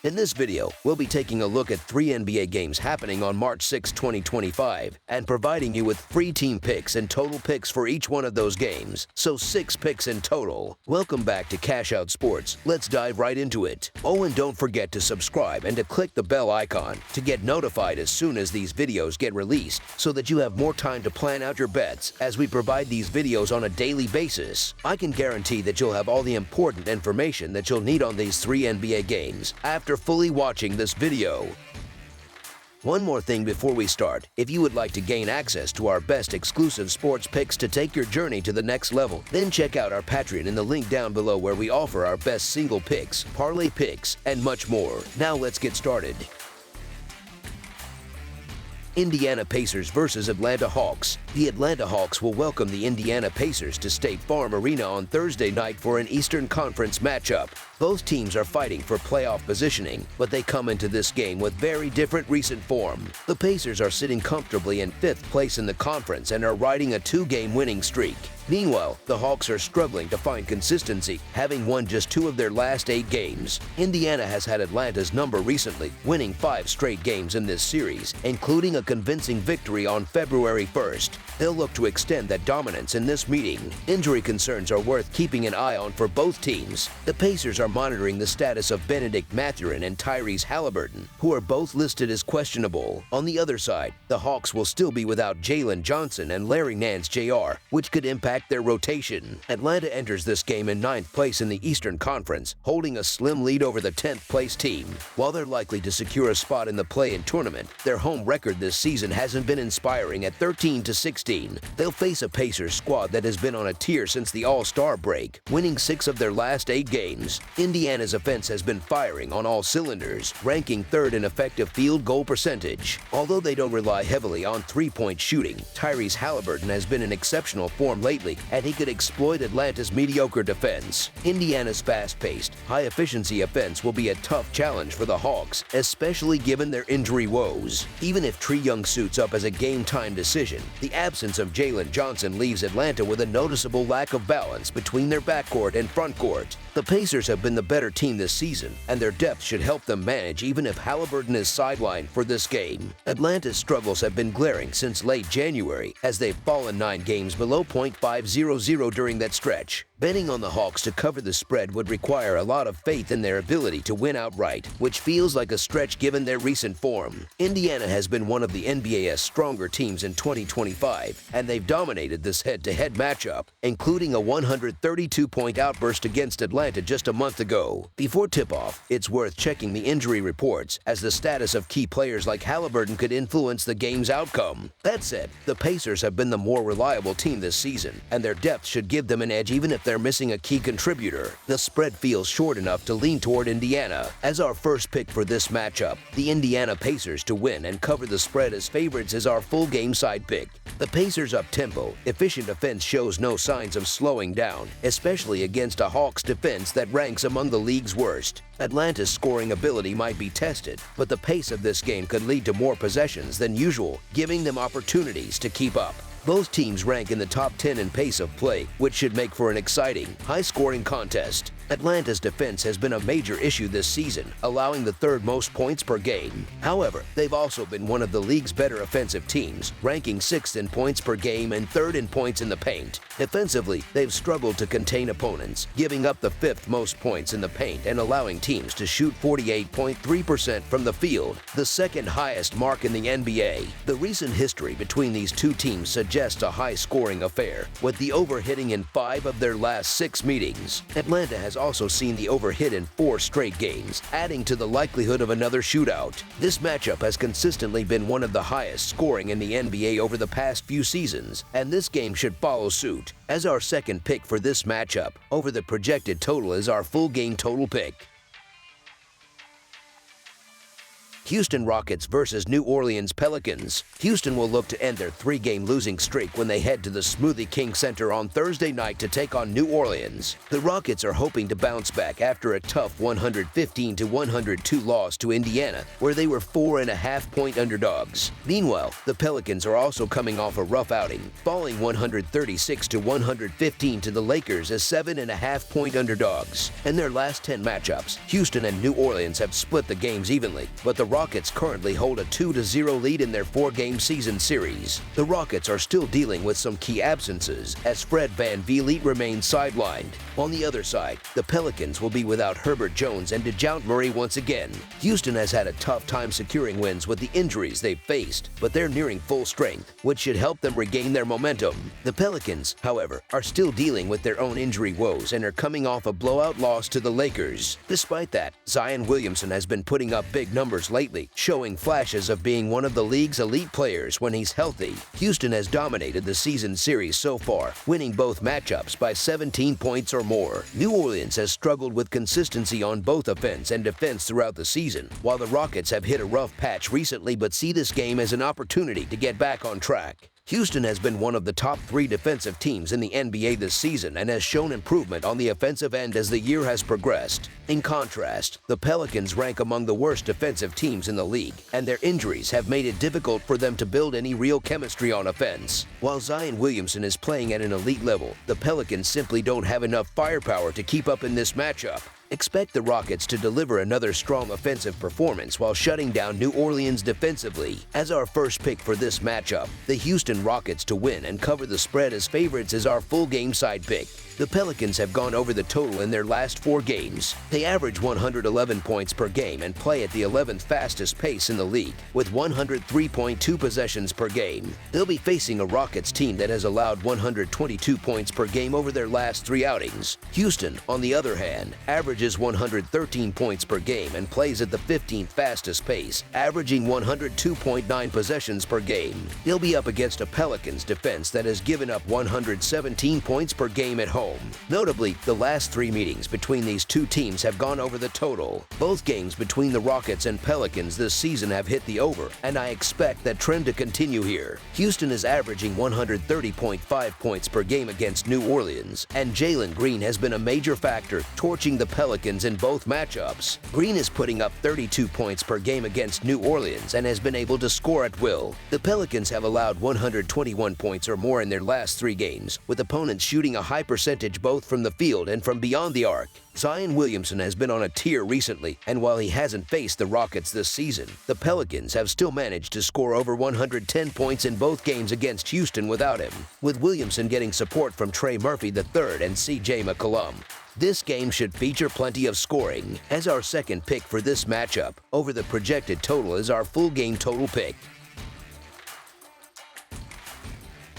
In this video, we'll be taking a look at 3 NBA games happening on March 6, 2025, and providing you with free team picks and total picks for each one of those games, so 6 picks in total. Welcome back to Cash Out Sports. Let's dive right into it. Oh, and don't forget to subscribe and to click the bell icon to get notified as soon as these videos get released, so that you have more time to plan out your bets as we provide these videos on a daily basis. I can guarantee that you'll have all the important information that you'll need on these 3 NBA games after fully watching this video. One more thing before we start. If you would like to gain access to our best exclusive sports picks to take your journey to the next level, then check out our Patreon in the link down below, where we offer our best single picks, parlay picks, and much more. Now let's get started. Indiana Pacers versus Atlanta Hawks. The Atlanta Hawks will welcome the Indiana Pacers to State Farm Arena on Thursday night for an Eastern Conference matchup. Both teams are fighting for playoff positioning, but they come into this game with very different recent form. The Pacers are sitting comfortably in 5th place in the conference and are riding a 2-game winning streak. Meanwhile, the Hawks are struggling to find consistency, having won just 2 of their last 8 games. Indiana has had Atlanta's number recently, winning 5 straight games in this series, including a convincing victory on February 1st. They'll look to extend that dominance in this meeting. Injury concerns are worth keeping an eye on for both teams. The Pacers are monitoring the status of Benedict Mathurin and Tyrese Halliburton, who are both listed as questionable. On the other side, the Hawks will still be without Jalen Johnson and Larry Nance Jr., which could impact their rotation. Atlanta enters this game in 9th place in the Eastern Conference, holding a slim lead over the 10th place team. While they're likely to secure a spot in the play-in tournament, their home record this season hasn't been inspiring at 13-16. They'll face a Pacers squad that has been on a tear since the All-Star break, winning 6 of their last 8 games. Indiana's offense has been firing on all cylinders, ranking 3rd in effective field goal percentage. Although they don't rely heavily on 3-point shooting, Tyrese Halliburton has been in exceptional form lately, and he could exploit Atlanta's mediocre defense. Indiana's fast-paced, high-efficiency offense will be a tough challenge for the Hawks, especially given their injury woes. Even if Trae Young suits up as a game-time decision, the absence of Jalen Johnson leaves Atlanta with a noticeable lack of balance between their backcourt and frontcourt. The Pacers have been the better team this season, and their depth should help them manage even if Halliburton is sidelined for this game. Atlanta's struggles have been glaring since late January, as they've fallen 9 games below .500 during that stretch. Betting on the Hawks to cover the spread would require a lot of faith in their ability to win outright, which feels like a stretch given their recent form. Indiana has been one of the NBA's stronger teams in 2025, and they've dominated this head-to-head matchup, including a 132-point outburst against Atlanta just a month ago. Before tip-off, it's worth checking the injury reports, as the status of key players like Halliburton could influence the game's outcome. That said, the Pacers have been the more reliable team this season, and their depth should give them an edge even if they're missing a key contributor. The spread feels short enough to lean toward Indiana. As our first pick for this matchup, the Indiana Pacers to win and cover the spread as favorites is our full game side pick. The Pacers' up-tempo, efficient offense shows no signs of slowing down, especially against a Hawks defense that ranks among the league's worst. Atlanta's scoring ability might be tested, but the pace of this game could lead to more possessions than usual, giving them opportunities to keep up. Both teams rank in the top 10 in pace of play, which should make for an exciting, high-scoring contest. Atlanta's defense has been a major issue this season, allowing the 3rd most points per game. However, they've also been one of the league's better offensive teams, ranking 6th in points per game and 3rd in points in the paint. Defensively, they've struggled to contain opponents, giving up the 5th most points in the paint and allowing teams to shoot 48.3% from the field, the 2nd highest mark in the NBA. The recent history between these two teams suggests a high-scoring affair, with the over hitting in 5 of their last 6 meetings. Atlanta has also seen the over hit in 4 straight games, adding to the likelihood of another shootout. This matchup has consistently been one of the highest scoring in the NBA over the past few seasons, and this game should follow suit. As our second pick for this matchup, over the projected total is our full game total pick. Houston Rockets versus New Orleans Pelicans. Houston will look to end their 3-game losing streak when they head to the Smoothie King Center on Thursday night to take on New Orleans. The Rockets are hoping to bounce back after a tough 115-102 loss to Indiana, where they were 4.5-point underdogs. Meanwhile, the Pelicans are also coming off a rough outing, falling 136-115 to the Lakers as 7.5-point underdogs. In their last 10 matchups, Houston and New Orleans have split the games evenly, but the Rockets currently hold a 2-0 lead in their 4-game season series. The Rockets are still dealing with some key absences, as Fred VanVleet remains sidelined. On the other side, the Pelicans will be without Herbert Jones and DeJounte Murray once again. Houston has had a tough time securing wins with the injuries they've faced, but they're nearing full strength, which should help them regain their momentum. The Pelicans, however, are still dealing with their own injury woes and are coming off a blowout loss to the Lakers. Despite that, Zion Williamson has been putting up big numbers lately, showing flashes of being one of the league's elite players when he's healthy. Houston has dominated the season series so far, winning both matchups by 17 points or more. New Orleans has struggled with consistency on both offense and defense throughout the season, while the Rockets have hit a rough patch recently but see this game as an opportunity to get back on track. Houston has been one of the top 3 defensive teams in the NBA this season and has shown improvement on the offensive end as the year has progressed. In contrast, the Pelicans rank among the worst defensive teams in the league, and their injuries have made it difficult for them to build any real chemistry on offense. While Zion Williamson is playing at an elite level, the Pelicans simply don't have enough firepower to keep up in this matchup. Expect the Rockets to deliver another strong offensive performance while shutting down New Orleans defensively. As our first pick for this matchup, the Houston Rockets to win and cover the spread as favorites is our full game side pick. The Pelicans have gone over the total in their last 4 games. They average 111 points per game and play at the 11th fastest pace in the league, with 103.2 possessions per game. They'll be facing a Rockets team that has allowed 122 points per game over their last 3 outings. Houston, on the other hand, averages 113 points per game and plays at the 15th fastest pace, averaging 102.9 possessions per game. They'll be up against a Pelicans defense that has given up 117 points per game at home. Notably, the last 3 meetings between these two teams have gone over the total. Both games between the Rockets and Pelicans this season have hit the over, and I expect that trend to continue here. Houston is averaging 130.5 points per game against New Orleans, and Jalen Green has been a major factor, torching the Pelicans in both matchups. Green is putting up 32 points per game against New Orleans and has been able to score at will. The Pelicans have allowed 121 points or more in their last 3 games, with opponents shooting a high percentage both from the field and from beyond the arc. Zion Williamson has been on a tear recently, and while he hasn't faced the Rockets this season, the Pelicans have still managed to score over 110 points in both games against Houston without him, with Williamson getting support from Trey Murphy III and C.J. McCollum. This game should feature plenty of scoring. As our second pick for this matchup, over the projected total is our full game total pick.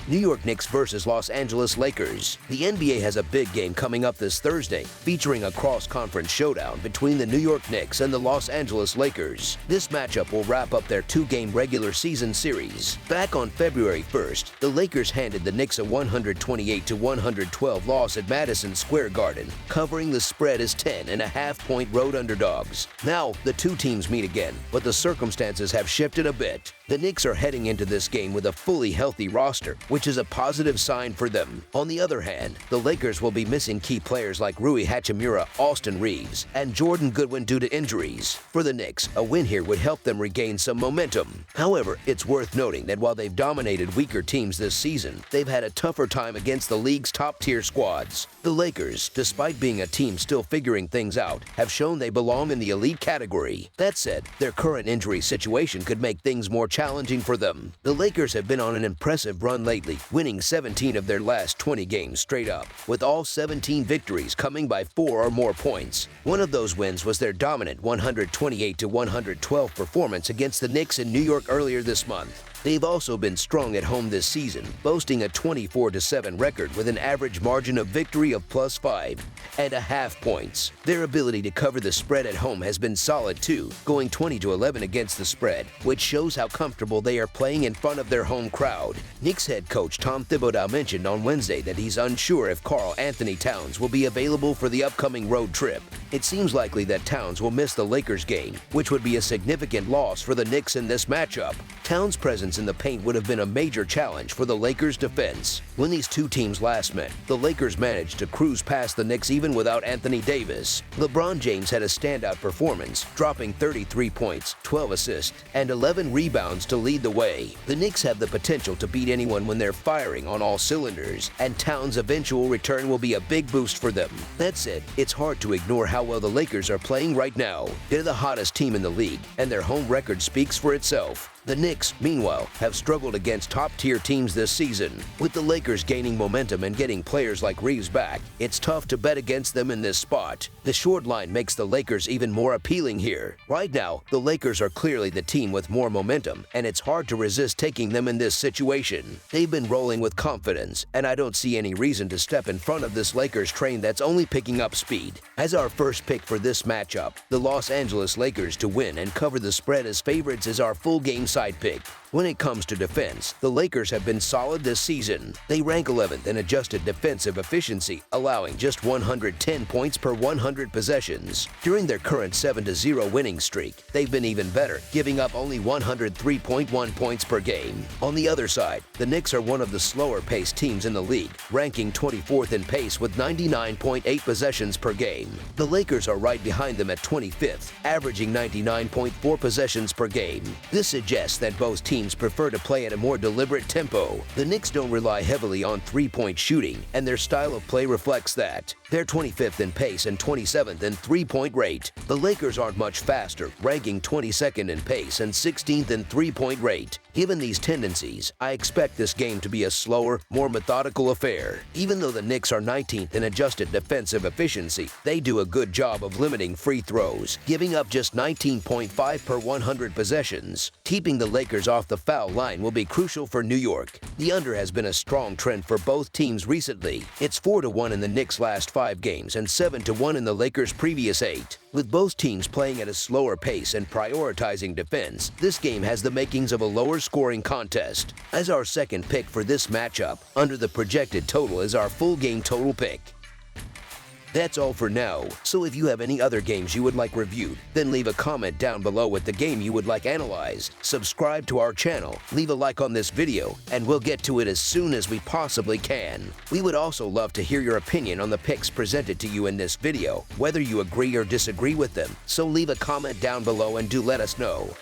New York Knicks versus Los Angeles Lakers. The NBA has a big game coming up this Thursday, featuring a cross-conference showdown between the New York Knicks and the Los Angeles Lakers. This matchup will wrap up their 2-game regular season series. Back on February 1st, the Lakers handed the Knicks a 128-112 loss at Madison Square Garden, covering the spread as 10.5-point road underdogs. Now, the two teams meet again, but the circumstances have shifted a bit. The Knicks are heading into this game with a fully healthy roster, which is a positive sign for them. On the other hand, the Lakers will be missing key players like Rui Hachimura, Austin Reeves, and Jordan Goodwin due to injuries. For the Knicks, a win here would help them regain some momentum. However, it's worth noting that while they've dominated weaker teams this season, they've had a tougher time against the league's top-tier squads. The Lakers, despite being a team still figuring things out, have shown they belong in the elite category. That said, their current injury situation could make things more challenging for them. The Lakers have been on an impressive run lately, winning 17 of their last 20 games straight up, with all 17 victories coming by 4 or more points. One of those wins was their dominant 128-112 performance against the Knicks in New York earlier this month. They've also been strong at home this season, boasting a 24-7 record with an average margin of victory of +5.5 points. Their ability to cover the spread at home has been solid too, going 20-11 against the spread, which shows how comfortable they are playing in front of their home crowd. Knicks head coach Tom Thibodeau mentioned on Wednesday that he's unsure if Karl Anthony Towns will be available for the upcoming road trip. It seems likely that Towns will miss the Lakers game, which would be a significant loss for the Knicks in this matchup. Towns' presence in the paint would have been a major challenge for the Lakers' defense. When these two teams last met, the Lakers managed to cruise past the Knicks even without Anthony Davis. LeBron James had a standout performance, dropping 33 points, 12 assists, and 11 rebounds to lead the way. The Knicks have the potential to beat anyone when they're firing on all cylinders, and Towns' eventual return will be a big boost for them. That said, it's hard to ignore how well the Lakers are playing right now. They're the hottest team in the league, and their home record speaks for itself. The Knicks, meanwhile, have struggled against top-tier teams this season. With the Lakers gaining momentum and getting players like Reeves back, it's tough to bet against them in this spot. The short line makes the Lakers even more appealing here. Right now, the Lakers are clearly the team with more momentum, and it's hard to resist taking them in this situation. They've been rolling with confidence, and I don't see any reason to step in front of this Lakers train that's only picking up speed. As our first pick for this matchup, the Los Angeles Lakers to win and cover the spread as favorites is our full game side pick. When it comes to defense, the Lakers have been solid this season. They rank 11th in adjusted defensive efficiency, allowing just 110 points per 100 possessions. During their current 7-0 winning streak, they've been even better, giving up only 103.1 points per game. On the other side, the Knicks are one of the slower-paced teams in the league, ranking 24th in pace with 99.8 possessions per game. The Lakers are right behind them at 25th, averaging 99.4 possessions per game. This suggests that both teams prefer to play at a more deliberate tempo. The Knicks don't rely heavily on three-point shooting, and their style of play reflects that. They're 25th in pace and 27th in three-point rate. The Lakers aren't much faster, ranking 22nd in pace and 16th in three-point rate. Given these tendencies, I expect this game to be a slower, more methodical affair. Even though the Knicks are 19th in adjusted defensive efficiency, they do a good job of limiting free throws, giving up just 19.5 per 100 possessions. Keeping the Lakers off the foul line will be crucial for New York. The under has been a strong trend for both teams recently. It's 4-1 in the Knicks' last 5 games and 7-1 in the Lakers' previous 8. With both teams playing at a slower pace and prioritizing defense, this game has the makings of a lower-scoring contest. As our second pick for this matchup, under the projected total is our full game total pick. That's all for now, so if you have any other games you would like reviewed, then leave a comment down below with the game you would like analyzed. Subscribe to our channel, leave a like on this video, and we'll get to it as soon as we possibly can. We would also love to hear your opinion on the picks presented to you in this video, whether you agree or disagree with them, so leave a comment down below and do let us know.